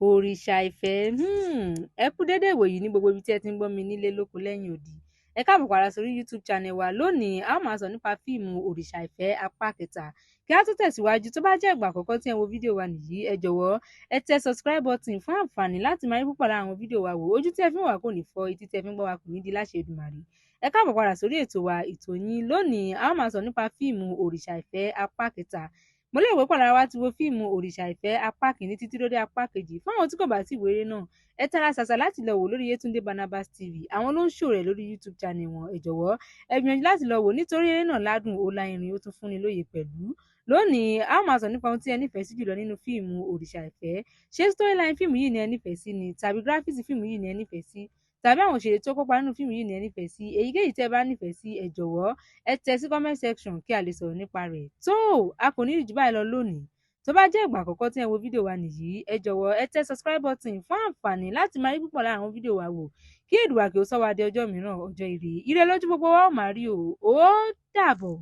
Òrìṣà ìfẹ́, ẹ kú dédé ìwòyí ní gbogbo ibi tí ẹ ti ń gbọ́ mi nílé lóko lẹ́yìn odi. Ẹ káàbọ̀ padà sórí YouTube channel wa. Lónìí, a ó máa sọ nípa fíìmù Òrìṣà ìfẹ́ apá kẹta. Kí á tó tẹ̀síwájú, tó bá jẹ́ ìgbà àkọ́kọ́ tí ẹ wo fídíò wa nìyí, ẹ jọ̀wọ́ ẹ tẹ subscribe button fún àǹfààní láti máa rí púpọ̀ lára àwọn fídíò wa wò. Ojú tí ẹ fi ń wà kò ní fọ́, etí tí ẹ fi ń gbọ́ wa kò ní di láṣẹ Èdùmàrè. Ẹ káàbọ̀ padà sórí ètò wa, ètò yín. Lónìí, a ó máa sọ nípa fíìmù Òrìṣà ìfẹ́ apá kẹta. Mo lérò pé pọ̀ lára wa ti wo fíìmù Òrìṣà ìfẹ́ apá kìíní títí dórí apá kejì. Fún àwọn tí kò bá tí wo eré náà, ẹ tara ṣàṣà láti lọ wò lórí Yetunde Barnabas TV. Àwọn ló ń show rẹ̀ lórí YouTube channel wọn. Ẹ jọ̀wọ́ ẹ gbìyànjú láti lọ wò nítorí eré náà ládùn, ó lárinrin, ó tún fúnni lóye pẹ̀lú. Lónìí, a ó máa sọ nípa ohun tí ẹ nífẹ̀ẹ́ sí jùlọ nínú fíìmù Òrìṣà ìfẹ́. Ṣé storyline fíìmù yìí ni ẹ nífẹ̀ẹ́ sí ni, tàbí graphics fíìmù yìí ni ẹ nífẹ̀ẹ́ sí, tàbí àwọn òṣèré tó kópa nínú fíìmù yìí ni ẹ nífẹ̀ẹ́ sí? Èyíkéyìí tí ẹ bá nífẹ̀ẹ́ sí, ẹ jọ̀wọ́ ẹ tẹ sí comment section kí a lè sọ̀rọ̀ nípa rẹ̀. Tó, a kò ní jù báyìí lọ lónìí. Tó bá jẹ́ ìgbà àkọ́kọ́ tí ẹ wo fídíò wa nìyí, ẹ jọ̀wọ́ ẹ tẹ subscribe button fún àǹfààní láti máa rí púpọ̀ lára àwọn fídíò wa wò. Kí Èdùà kí ó sọ wá di ọjọ́ mìíràn, ọjọ́ ire. Ire lójú gbogbo wa ó máa rí o. Ó dàbọ̀.